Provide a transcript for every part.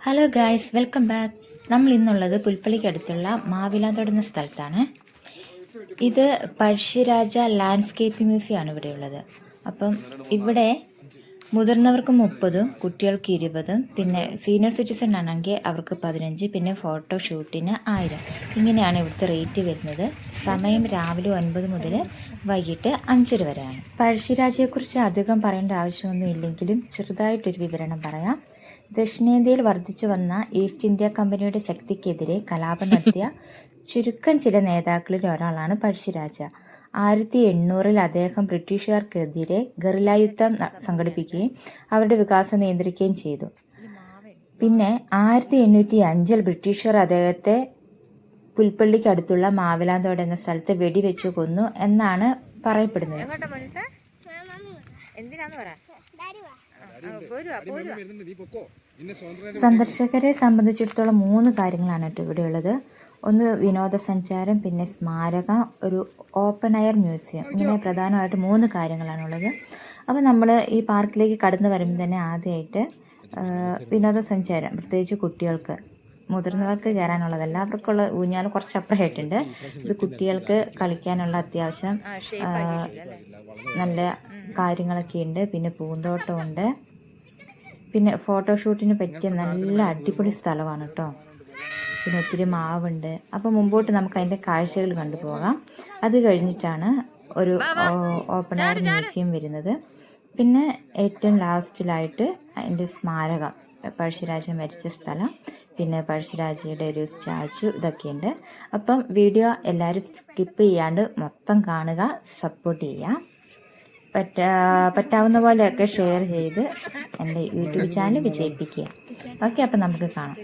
Hello guys, welcome back. നമ്മൾ ഇന്നുള്ളത് പുൽപ്പള്ളിക്കടുത്തുള്ള മാവിലാന്തോട് എന്ന സ്ഥലത്താണ്. ഇത് പഴശ്ശിരാജ ലാൻഡ്സ്കേപ്പ് മ്യൂസിയമാണ് ഇവിടെയുള്ളത്. അപ്പം ഇവിടെ മുതിർന്നവർക്ക് 30, കുട്ടികൾക്ക് 20, പിന്നെ സീനിയർ സിറ്റിസൺ ആണെങ്കിൽ അവർക്ക് 15, പിന്നെ ഫോട്ടോഷൂട്ടിന് 1000. ഇങ്ങനെയാണ് ഇവിടുത്തെ റേറ്റ് വരുന്നത്. സമയം രാവിലെ 9 മുതൽ വൈകിട്ട് 5 വരെയാണ്. പഴശ്ശിരാജയെക്കുറിച്ച് അധികം പറയേണ്ട ആവശ്യമൊന്നും ഇല്ലെങ്കിലും ചെറുതായിട്ടൊരു വിവരണം പറയാം. ദക്ഷിണേന്ത്യയിൽ വർദ്ധിച്ചു വന്ന ഈസ്റ്റ് ഇന്ത്യ കമ്പനിയുടെ ശക്തിക്കെതിരെ കലാപം നടത്തിയ ചുരുക്കം ചില നേതാക്കളിൽ ഒരാളാണ് പഴശ്ശിരാജ. 1800 അദ്ദേഹം ബ്രിട്ടീഷുകാർക്കെതിരെ ഗറില്ല യുദ്ധം സംഘടിപ്പിക്കുകയും അവരുടെ വികാസം നിയന്ത്രിക്കുകയും ചെയ്തു. പിന്നെ 1805 ബ്രിട്ടീഷുകാർ അദ്ദേഹത്തെ പുൽപ്പള്ളിക്കടുത്തുള്ള മാവിലാന്തോട് എന്ന സ്ഥലത്ത് വെടിവെച്ചു കൊന്നു എന്നാണ് പറയപ്പെടുന്നത്. സന്ദർശകരെ സംബന്ധിച്ചിടത്തോളം 3 കാര്യങ്ങളാണ് കേട്ടോ ഇവിടെയുള്ളത്. ഒന്ന് വിനോദസഞ്ചാരം, പിന്നെ സ്മാരകം, ഒരു ഓപ്പൺ എയർ മ്യൂസിയം. ഇങ്ങനെ പ്രധാനമായിട്ട് 3 കാര്യങ്ങളാണുള്ളത്. അപ്പോൾ നമ്മൾ ഈ പാർക്കിലേക്ക് കടന്നു വരുമ്പോൾ തന്നെ ആദ്യമായിട്ട് വിനോദസഞ്ചാരം, പ്രത്യേകിച്ച് കുട്ടികൾക്ക്, മുതിർന്നവർക്ക് കയറാനുള്ളതല്ല, അവർക്കുള്ള ഊഞ്ഞാൽ കുറച്ചപ്പുറമായിട്ടുണ്ട്. ഇത് കുട്ടികൾക്ക് കളിക്കാനുള്ള അത്യാവശ്യം നല്ല കാര്യങ്ങളൊക്കെ ഉണ്ട്. പിന്നെ പൂന്തോട്ടമുണ്ട്. പിന്നെ ഫോട്ടോഷൂട്ടിന് പറ്റിയ നല്ല അടിപൊളി സ്ഥലമാണ് കേട്ടോ. പിന്നെ ഒത്തിരി മാവുണ്ട്. അപ്പോൾ മുമ്പോട്ട് നമുക്ക് അതിൻ്റെ കാഴ്ചകൾ കണ്ടുപോകാം. അത് കഴിഞ്ഞിട്ടാണ് ഒരു ഓപ്പൺ എയർ മ്യൂസിയം വരുന്നത്. പിന്നെ ഏറ്റവും ലാസ്റ്റിലായിട്ട് അതിൻ്റെ സ്മാരകം, പഴശ്ശിരാജ മരിച്ച സ്ഥലം, പിന്നെ പഴശ്ശിരാജയുടെ ഒരു സ്റ്റാച്ചു, ഇതൊക്കെയുണ്ട്. അപ്പം വീഡിയോ എല്ലാവരും സ്കിപ്പ് ചെയ്യാണ്ട് മൊത്തം കാണുക, സപ്പോർട്ട് ചെയ്യുക. പറ്റാവുന്ന പോലെയൊക്കെ ഷെയർ ചെയ്ത് എൻ്റെ യൂട്യൂബ് ചാനൽ വിജയിപ്പിക്കുക. ഓക്കെ, അപ്പം നമുക്ക് കാണാം.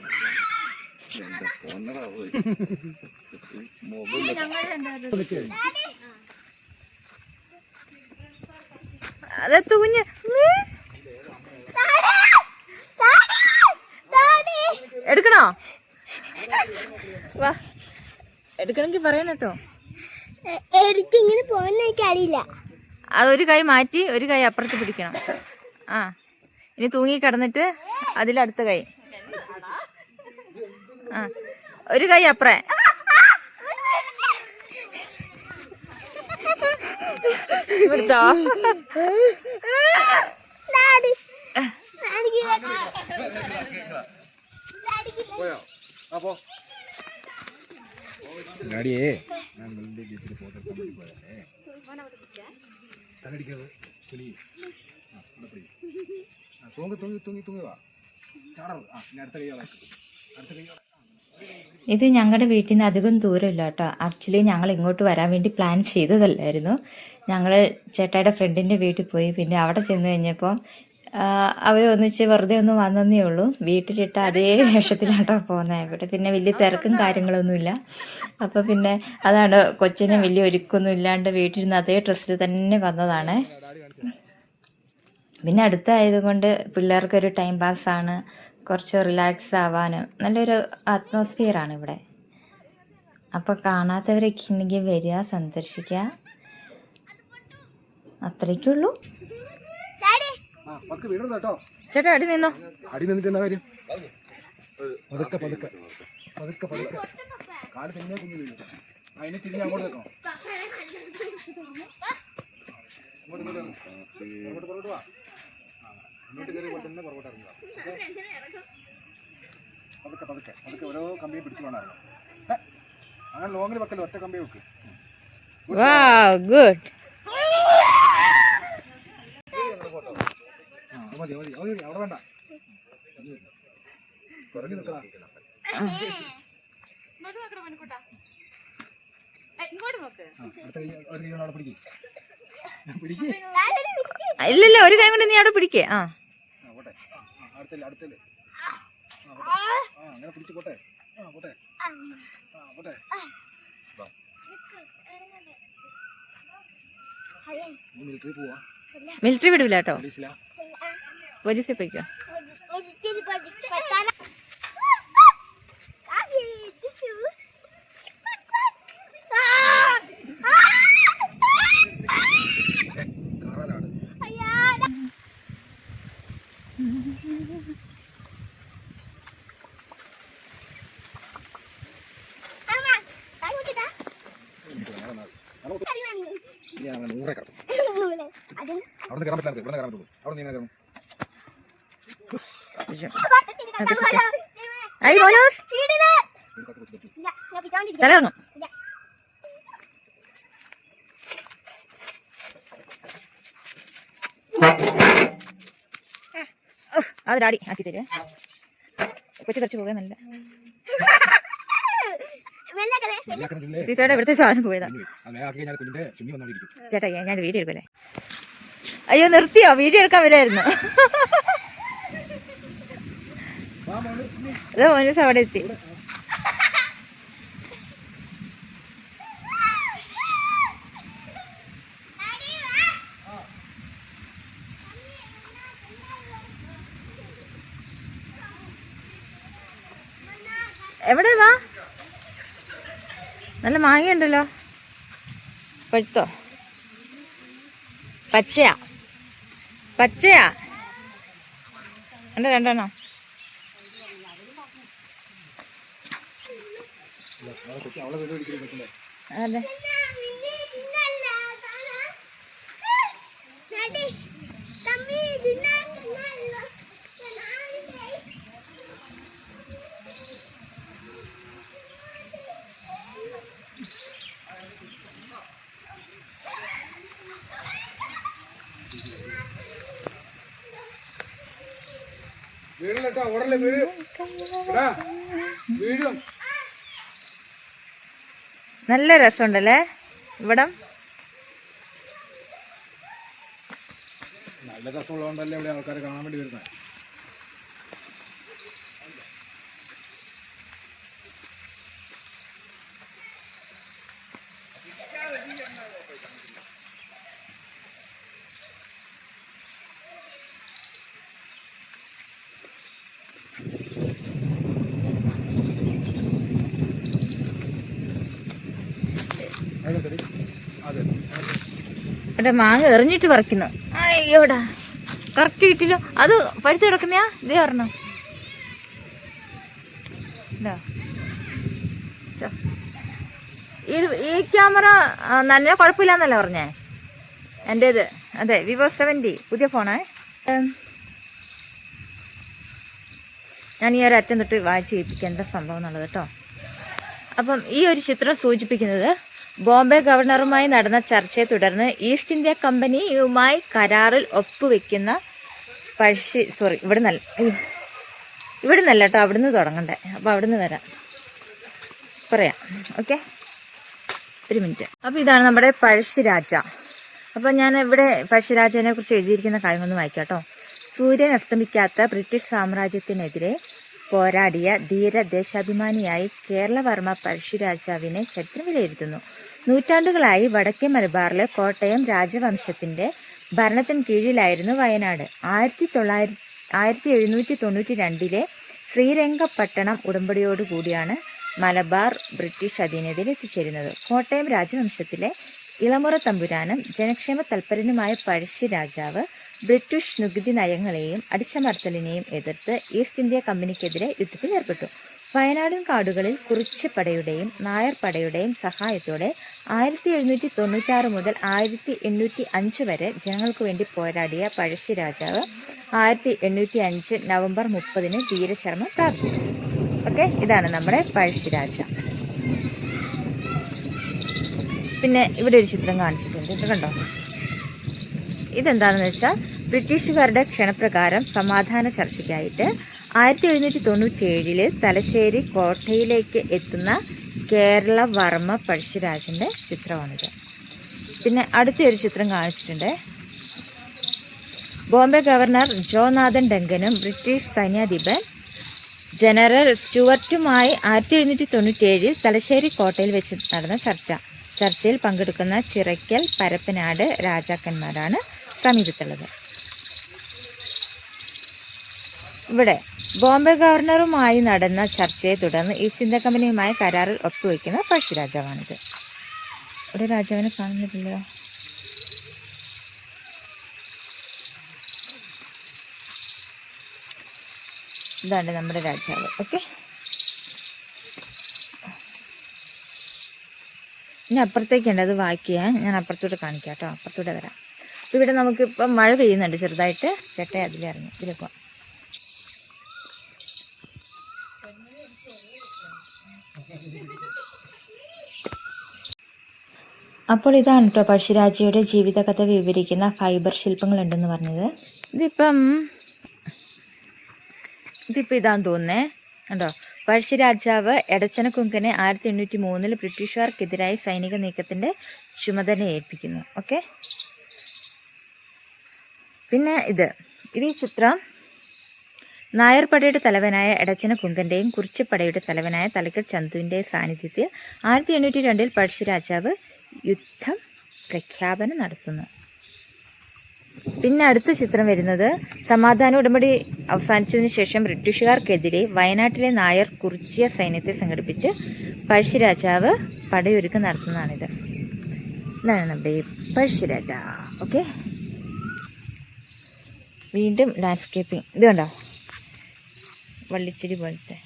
എടുക്കണോ? വാ, എടുക്കണമെങ്കിൽ പറയണം കേട്ടോ. എനിക്കിങ്ങനെ പോകുന്ന എനിക്കറിയില്ല. അതൊരു കൈ മാറ്റി ഒരു കൈ അപ്പുറത്ത് പിടിക്കണം. ഇനി തൂങ്ങി കിടന്നിട്ട് അതിലടുത്ത കൈ, ഒരു കൈ അപ്പുറേ. ഇവിടുത്തോ? ഗാഡിയേ ഇത് ഞങ്ങളുടെ വീട്ടിൽ നിന്ന് അധികം ദൂരമില്ല കേട്ടോ. ആക്ച്വലി ഞങ്ങൾ ഇങ്ങോട്ട് വരാൻ വേണ്ടി പ്ലാൻ ചെയ്തതല്ലായിരുന്നു. ഞങ്ങൾ ചേട്ടായുടെ ഫ്രണ്ടിൻ്റെ വീട്ടിൽ പോയി. പിന്നെ അവിടെ ചെന്ന് കഴിഞ്ഞപ്പോൾ അവർ ഒന്നിച്ച് വെറുതെ ഒന്ന് വന്നതേ ഉള്ളൂ. വീട്ടിലിട്ട അതേ വേഷത്തിലാട്ടോ പോകുന്നത്. ഇവിടെ പിന്നെ വലിയ തിരക്കും കാര്യങ്ങളൊന്നുമില്ല. അപ്പോൾ പിന്നെ അതാണ്, കൊച്ചിന് വലിയ ഒരുക്കൊന്നും ഇല്ലാണ്ട് വീട്ടിൽ നിന്ന് അതേ ഡ്രസ്സിൽ തന്നെ വന്നതാണ്. പിന്നെ അടുത്തായതുകൊണ്ട് പിള്ളേർക്കൊരു ടൈം പാസ്സാണ്, കുറച്ച് റിലാക്സ് ആവാനും നല്ലൊരു അറ്റ്മോസ്ഫിയറാണ് ഇവിടെ. അപ്പോൾ കാണാത്തവരൊക്കെ ഉണ്ടെങ്കിൽ വരിക, സന്ദർശിക്കുക. അത്രയ്ക്കുള്ളൂ. ചേട്ടാ അടി നിന്നോ. അടി നിന്നിട്ട് എന്താ കാര്യം? പതുക്കെ പതുക്കെ പതുക്കെ പതുക്കെ കാല് തെങ്ങിനെ കുഞ്ഞു വീഴും. അതിനെ തിരിഞ്ഞ് അങ്ങോട്ട് വെക്കണം. പുറകോട്ട് വാ. ഇങ്ങോട്ട് കയറി പോലെ തന്നെ പുറകോട്ട് ഇറങ്ങുക. പതുക്കെ പതുക്കെ പതുക്കെ ഓരോ കമ്പിയും പിടിച്ചു വേണമായിരുന്നു. അങ്ങനെ ലോങ്ങിൽ വെക്കല്ലോ, ഒറ്റ കമ്പി വെക്ക്. ഗുഡ്. മതി മതി മതി, അവിടെ വേണ്ട. കുറഞ്ഞു നിൽക്കണം. ഇല്ലല്ല, ഒരു കൈ കൊണ്ട് നീ അവിടെ പിടിക്കേ. അങ്ങനെ പിടിച്ചു പോട്ടെ. പോട്ടെ പോട്ടെ. മിലിറ്ററി പോവാ. മിലിറ്ററി വിടൂല കേട്ടോ, പോലീസിൽ പോയിക്കോ. ഞാൻ 100 കയറും. അത് അവിടെ കയറാൻ പറ്റില്ല, ഇവിടെ കയറാൻ പറ്റുള്ളൂ. അവിടെ നീ കയറും. ഐ മോനോസ് തലകറങ്ങും. അത് ഡാഡി ആക്കി തരുവേ. കൊച്ചു കുറച്ച് പോകാൻ നല്ല സീസയുടെ ഇവിടുത്തെ സാധനം പോയതാ. ചേട്ടാ ഞാൻ വീഡിയോ എടുക്കല്ലേ? അയ്യോ നിർത്തിയോ? വീഡിയോ എടുക്കാൻ വരുമായിരുന്നു. അതോ മോനൂസ് അവിടെ എത്തി. എവിടെ വാ? നല്ല മാങ്ങയുണ്ടല്ലോ. പഴുത്തോ? പച്ചയാ പച്ചയാ എൻ്റെ രണ്ടെണ്ണോ? അതെ വീടില്ലട്ടോ, ഓടല്ലേ വീഴും. വീഴും. നല്ല രസമുണ്ടല്ലേ ഇവിടം. നല്ല രസമുള്ളതുകൊണ്ടല്ലേ ഇവിടെ ആൾക്കാരെ കാണാൻ വേണ്ടി വരുന്നത്. ഇവിടെ മാങ്ങ എറിഞ്ഞിട്ട് പറിക്കുന്നു. അയ്യോടാ കറക്റ്റ് കിട്ടില്ലോ. അത് പഴുത്ത് കിടക്കുന്നയാ? ഇതേ പറഞ്ഞോ. ഈ ക്യാമറ നല്ല കുഴപ്പമില്ലാന്നല്ല പറഞ്ഞേ എൻ്റേത്. അതെ വിവോ 70 പുതിയ ഫോണേ. ഞാൻ ഈ ഒരു അറ്റം തൊട്ട് വായിച്ച് കേൾപ്പിക്കാം എന്താ സംഭവം എന്നുള്ളത് കേട്ടോ. അപ്പം ഈ ഒരു ചിത്രം സൂചിപ്പിക്കുന്നത് ബോംബെ ഗവർണറുമായി നടന്ന ചർച്ചയെ തുടർന്ന് ഈസ്റ്റ് ഇന്ത്യ കമ്പനിയുമായി കരാറിൽ ഒപ്പുവെക്കുന്ന ഇവിടെ നല്ല കേട്ടോ, അവിടുന്ന് തുടങ്ങണ്ടേ. അപ്പോൾ അവിടുന്ന് വരാം പറയാം. ഓക്കെ, ഒരു മിനിറ്റ്. അപ്പോൾ ഇതാണ് നമ്മുടെ പഴശ്ശിരാജ. അപ്പോൾ ഞാൻ ഇവിടെ പഴശ്ശിരാജനെ കുറിച്ച് എഴുതിയിരിക്കുന്ന കാര്യങ്ങളൊന്നും വായിക്കാം കേട്ടോ. സൂര്യൻ അസ്തമിക്കാത്ത ബ്രിട്ടീഷ് സാമ്രാജ്യത്തിനെതിരെ പോരാടിയ ധീര ദേശാഭിമാനിയായി കേരളവർമ്മ പഴശ്ശിരാജാവിനെ ചരിത്രം വിലയിരുത്തുന്നു. നൂറ്റാണ്ടുകളായി വടക്കേ മലബാറിലെ കോട്ടയം രാജവംശത്തിന്റെ ഭരണത്തിന് കീഴിലായിരുന്നു വയനാട്. 1792 ശ്രീരംഗപട്ടണം ഉടമ്പടിയോടുകൂടിയാണ് മലബാർ ബ്രിട്ടീഷ് അധീനതയിൽ എത്തിച്ചേരുന്നത്. കോട്ടയം രാജവംശത്തിലെ ഇളമുറ തമ്പുരാനും ജനക്ഷേമ തൽപരനുമായ പഴശ്ശി രാജാവ് ബ്രിട്ടീഷ് നികുതി നയങ്ങളെയും അടിച്ചമർത്തലിനെയും എതിർത്ത് ഈസ്റ്റ് ഇന്ത്യ കമ്പനിക്കെതിരെ യുദ്ധത്തിൽ ഏർപ്പെട്ടു. വയനാടൻ കാടുകളിൽ കുറിച്യപ്പടയുടെയും നായർ പടയുടെയും സഹായത്തോടെ 1796 മുതൽ 1805 വരെ ജനങ്ങൾക്ക് വേണ്ടി പോരാടിയ പഴശ്ശി രാജാവ് 1805 നവംബർ 30 വീരചരമം പ്രാപിച്ചു. ഓക്കെ, ഇതാണ് നമ്മുടെ പഴശ്ശിരാജ. പിന്നെ ഇവിടെ ഒരു ചിത്രം കാണിച്ചിട്ടുണ്ട്, ഇത് കണ്ടോ? ഇതെന്താണെന്ന് വെച്ചാൽ ബ്രിട്ടീഷുകാരുടെ ക്ഷണപ്രകാരം സമാധാന ചർച്ചയ്ക്കായിട്ട് 1797 തലശ്ശേരി കോട്ടയിലേക്ക് എത്തുന്ന കേരളവർമ്മ പഴശ്ശിരാജൻ്റെ ചിത്രമാണിത്. പിന്നെ അടുത്തൊരു ചിത്രം കാണിച്ചിട്ടുണ്ട്. ബോംബെ ഗവർണർ ജോനാഥൻ ഡങ്കനും ബ്രിട്ടീഷ് സൈന്യാധിപൻ ജനറൽ സ്റ്റുവർട്ടുമായി 1797 തലശ്ശേരി കോട്ടയിൽ വെച്ച് നടന്ന ചർച്ചയിൽ പങ്കെടുക്കുന്ന ചിറയ്ക്കൽ, പരപ്പനാട് രാജാക്കന്മാരാണ് സമീപത്തുള്ളത്. ഇവിടെ ബോംബെ ഗവർണറുമായി നടന്ന ചർച്ചയെ തുടർന്ന് ഈസ്റ്റ് ഇന്ത്യ കമ്പനിയുമായി കരാറിൽ ഒപ്പുവെക്കുന്ന പഴശ്ശിരാജാവാണിത്. ഇവിടെ രാജാവിനെ കാണുന്നില്ലല്ലോ. ഇതാണ് നമ്മുടെ രാജാവ്. ഓക്കെ, ഇനി അപ്പുറത്തേക്കുണ്ട്, അത് വായിക്കുക. ഞാൻ അപ്പുറത്തോട്ട് കാണിക്കാം കേട്ടോ, അപ്പുറത്തോട്ട് വരാം. അപ്പോൾ ഇവിടെ നമുക്കിപ്പം മഴ പെയ്യുന്നുണ്ട് ചെറുതായിട്ട്. ചേട്ടൻ അതിലിറങ്ങി, ഇതിലേക്ക് പോകാം. അപ്പോൾ ഇതാണ് കേട്ടോ പഴശ്ശിരാജയുടെ ജീവിതകഥ വിവരിക്കുന്ന ഫൈബർ ശില്പങ്ങളുണ്ടെന്ന് പറഞ്ഞത്. ഇതിപ്പം ഇതാന്ന് തോന്നുന്നേ കണ്ടോ. പഴശ്ശിരാജാവ് എടച്ചനക്കുങ്കനെ 1803 ബ്രിട്ടീഷുകാർക്കെതിരായി സൈനിക നീക്കത്തിൻ്റെ ചുമതല ഏൽപ്പിക്കുന്നു. ഓക്കെ, പിന്നെ ഈ ചിത്രം നായർപടയുടെ തലവനായ എടച്ചനക്കുങ്കൻ്റെയും കുറിച്യപ്പടയുടെ തലവനായ തലക്കൽ ചന്തുവിൻ്റെ സാന്നിധ്യത്തിൽ 1802 പഴശ്ശിരാജാവ് യുദ്ധം പ്രഖ്യാപനം നടത്തുന്നു. പിന്നെ അടുത്ത ചിത്രം വരുന്നത് സമാധാന ഉടമ്പടി അവസാനിച്ചതിന് ശേഷം ബ്രിട്ടീഷുകാർക്കെതിരെ വയനാട്ടിലെ നായർ കുറിച്യ സൈന്യത്തെ സംഘടിപ്പിച്ച് പഴശ്ശിരാജാവ് പടയൊരുക്കം നടത്തുന്നതാണിത്. ഇതാണ് നമ്മുടെ പഴശ്ശിരാജ. ഓക്കെ, വീണ്ടും ലാൻഡ്സ്കേപ്പിംഗ്. ഇത് കണ്ടോ, വള്ളിച്ചെടി പോലത്തെ.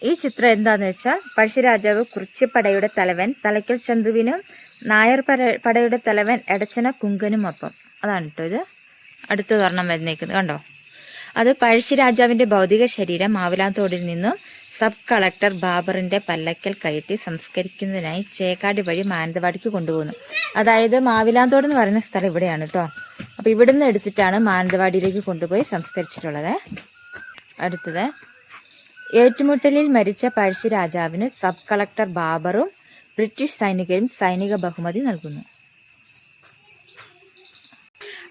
ഈ ചിത്രം എന്താന്ന് വെച്ചാൽ പഴശ്ശിരാജാവ് കുറിച്യപ്പടയുടെ തലവൻ തലക്കൽ ചന്തുവിനും നായർ പടയുടെ തലവൻ എടച്ചന കുങ്കനുമൊപ്പം. അതാണ് കേട്ടോ ഇത്. അടുത്ത വർണ്ണം വരുന്നേക്കുന്നത് കണ്ടോ. അത് പഴശ്ശിരാജാവിന്റെ ഭൗതിക ശരീരം മാവിലാന്തോടിൽ നിന്നും സബ് കളക്ടർ ബാബറിന്റെ പല്ലക്കൽ കയറ്റി സംസ്കരിക്കുന്നതിനായി ചേക്കാടി വഴി മാനന്തവാടിക്ക് കൊണ്ടുപോകുന്നു. അതായത് മാവിലാന്തോട് എന്ന് പറയുന്ന സ്ഥലം ഇവിടെയാണ് കേട്ടോ. അപ്പൊ ഇവിടുന്ന് എടുത്തിട്ടാണ് മാനന്തവാടിയിലേക്ക് കൊണ്ടുപോയി സംസ്കരിച്ചിട്ടുള്ളത്. അടുത്തത്, ഏറ്റുമുട്ടലിൽ മരിച്ച പഴശ്ശിരാജാവിന് സബ് കളക്ടർ ബാബറും ബ്രിട്ടീഷ് സൈനികരും സൈനിക ബഹുമതി നൽകുന്നു.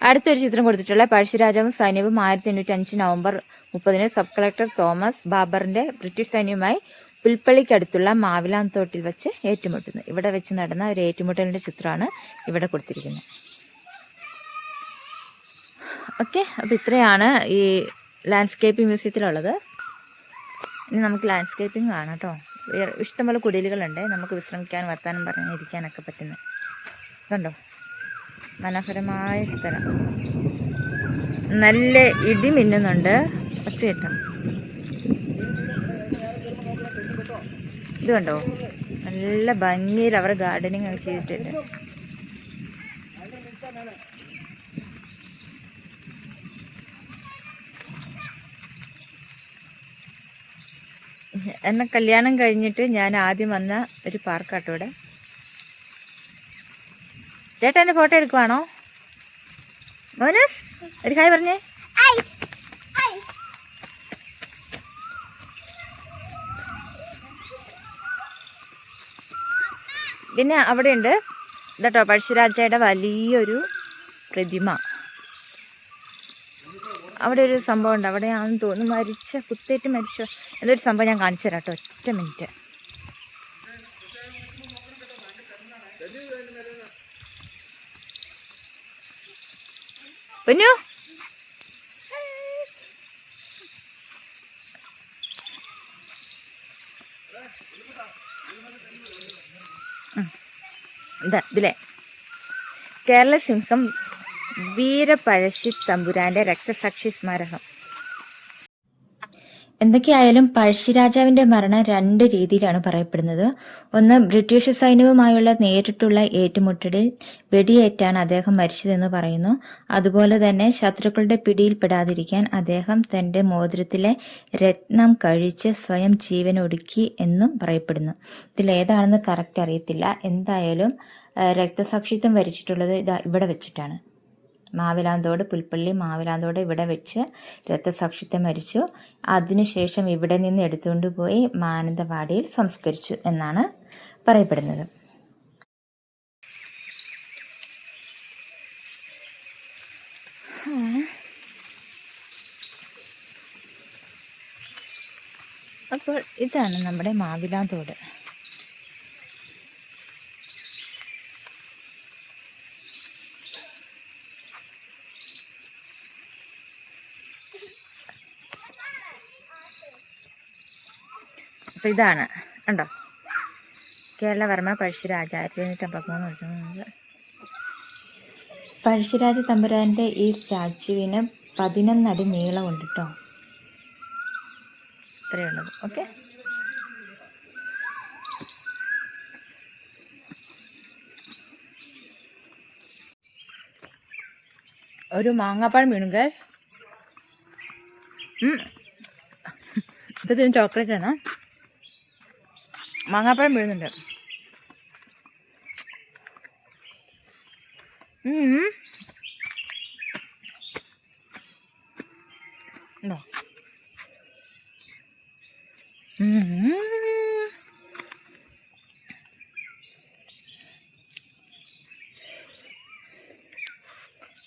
അടുത്തൊരു ചിത്രം കൊടുത്തിട്ടുള്ള പഴശ്ശിരാജാവും സൈന്യവും 1805 നവംബർ 30 സബ് കളക്ടർ തോമസ് ബാബറിന്റെ ബ്രിട്ടീഷ് സൈന്യവുമായി പുൽപ്പള്ളിക്കടുത്തുള്ള മാവിലാന്തോട്ടിൽ വെച്ച് ഏറ്റുമുട്ടുന്നു. ഇവിടെ വെച്ച് നടന്ന ഒരു ഏറ്റുമുട്ടലിന്റെ ചിത്രമാണ് ഇവിടെ കൊടുത്തിരിക്കുന്നത്. ഓക്കെ, അപ്പൊ ഇത്രയാണ് ഈ ലാൻഡ്സ്കേപ്പിംഗ് മ്യൂസിയത്തിലുള്ളത്. ഇനി നമുക്ക് ലാൻഡ്സ്കേപ്പിംഗ് കാണാം കേട്ടോ. ഇഷ്ടംപോലെ കുടിലുകളുണ്ട്, നമുക്ക് വിശ്രമിക്കാനും വർത്താനം പറഞ്ഞിരിക്കാനൊക്കെ പറ്റുന്നത്. കണ്ടോ, മനോഹരമായ സ്ഥലം. നല്ല ഇടി മിന്നുന്നുണ്ട്, ഒച്ച കിട്ടും. ഇത് കണ്ടോ, നല്ല ഭംഗിയിൽ അവർ ഗാർഡനിങ് ഒക്കെ ചെയ്തിട്ടുണ്ട്. എന്നെ കല്യാണം കഴിഞ്ഞിട്ട് ഞാൻ ആദ്യം വന്ന ഒരു പാർക്കാട്ടോ ഇവിടെ. ചേട്ടാ എന്റെ ഫോട്ടോ എടുക്കുവാണോ? മോനസ് ഒരു ഹായ് പറഞ്ഞേ. പിന്നെ അവിടെ ഉണ്ട് ഇതട്ടോ പഴശ്ശിരാജയുടെ വലിയൊരു പ്രതിമ. അവിടെ ഒരു സംഭവം ഉണ്ട്, അവിടെയാണെന്ന് തോന്നുന്നു കുത്തേറ്റ് മരിച്ച എന്തൊരു സംഭവം ഞാൻ കാണിച്ചു തരാം കേട്ടോ, ഒറ്റ മിനിറ്റ്. പൊന്നു ഇതിലെ കേരള സിംഹം വീരപഴശ്ശി തമ്പുരാന്റെ രക്തസാക്ഷി സ്മാരകം. എന്തൊക്കെയായാലും പഴശ്ശിരാജാവിന്റെ മരണം 2 രീതിയിലാണ് പറയപ്പെടുന്നത്. ഒന്ന്, ബ്രിട്ടീഷ് സൈന്യവുമായുള്ള നേരിട്ടുള്ള ഏറ്റുമുട്ടലിൽ വെടിയേറ്റാണ് അദ്ദേഹം മരിച്ചതെന്ന് പറയുന്നു. അതുപോലെ തന്നെ ശത്രുക്കളുടെ പിടിയിൽപ്പെടാതിരിക്കാൻ അദ്ദേഹം തന്റെ മോതിരത്തിലെ രത്നം കഴിച്ച് സ്വയം ജീവനൊടുക്കി എന്നും പറയപ്പെടുന്നു. ഇതിലേതാണെന്ന് കറക്റ്റ് അറിയത്തില്ല. എന്തായാലും രക്തസാക്ഷിത്വം വരിച്ചിട്ടുള്ളത് ഇവിടെ വെച്ചിട്ടാണ്. മാവിലാന്തോട്, പുൽപ്പള്ളി മാവിലാന്തോട് ഇവിടെ വെച്ച് രക്തസാക്ഷിത്വം മരിച്ചു. അതിനുശേഷം ഇവിടെ നിന്ന് എടുത്തുകൊണ്ട് പോയി മാനന്തവാടിയിൽ സംസ്കരിച്ചു എന്നാണ് പറയപ്പെടുന്നത്. അപ്പോൾ ഇതാണ് നമ്മുടെ മാവിലാന്തോട്. അപ്പോൾ ഇതാണ് ഉണ്ടോ, കേരളവർമ്മ പഴശ്ശിരാജ 1553. പഴശ്ശിരാജ തമ്പുരാൻ്റെ ഈ സ്റ്റാച്യുവിന് 11 അടി നീളമുണ്ട് കേട്ടോ. ഇത്രയേ ഉള്ളത്. ഓക്കെ, ഒരു മാങ്ങാപ്പഴം വീണുങ്ക. ഇപ്പത്തിന് ചോക്ലേറ്റ് ആണ്. മാങ്ങാപ്പഴം വീഴുന്നുണ്ട്. ഉണ്ടോ?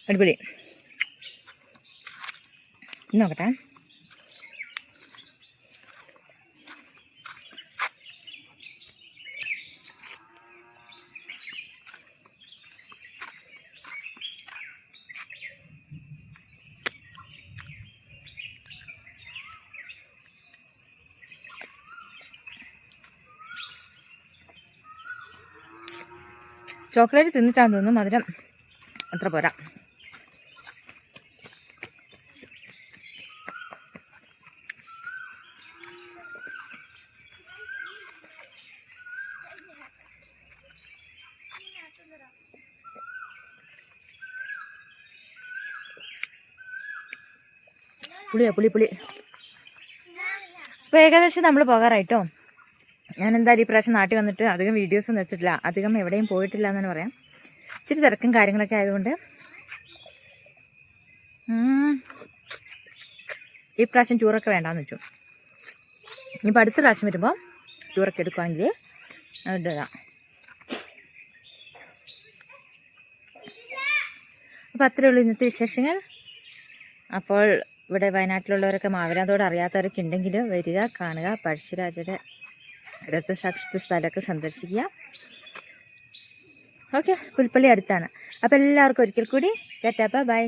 അടിപൊളി. നോക്കട്ടെ. ചോക്ലേറ്റ് തിന്നിട്ടാന്ന് തോന്നുന്നു, മധുരം അത്ര പോരാ. പുളി. അപ്പോൾ ഏകദേശം നമ്മൾ പോകാറായിട്ടോ. ഞാൻ എന്തായാലും ഈ പ്രാവശ്യം നാട്ടിൽ വന്നിട്ട് അധികം വീഡിയോസൊന്നും എടുത്തിട്ടില്ല, അധികം എവിടെയും പോയിട്ടില്ല എന്ന് തന്നെ പറയാം. ഇച്ചിരി തിരക്കും കാര്യങ്ങളൊക്കെ ആയതുകൊണ്ട് ഈ പ്രാവശ്യം ടൂറൊക്കെ വേണ്ടാന്ന് വെച്ചു. ഇനിയിപ്പോൾ അടുത്ത പ്രാവശ്യം വരുമ്പോൾ ടൂറൊക്കെ എടുക്കുകയാണെങ്കിൽ ഇടാം. അപ്പോൾ അത്രയേ ഉള്ളൂ ഇന്നത്തെ വിശേഷങ്ങൾ. അപ്പോൾ ഇവിടെ വയനാട്ടിലുള്ളവരൊക്കെ മാവിലാന്തോട് അറിയാത്തവരൊക്കെ ഉണ്ടെങ്കിൽ വരിക, കാണുക, പഴശ്ശിരാജയുടെ രക്തസാക്ഷിത്വ സ്ഥലമൊക്കെ സന്ദർശിക്കുക. ഓക്കെ, പുൽപ്പള്ളി അടുത്താണ്. അപ്പോൾ എല്ലാവർക്കും ഒരിക്കൽ കൂടി ടാറ്റാ ബൈ.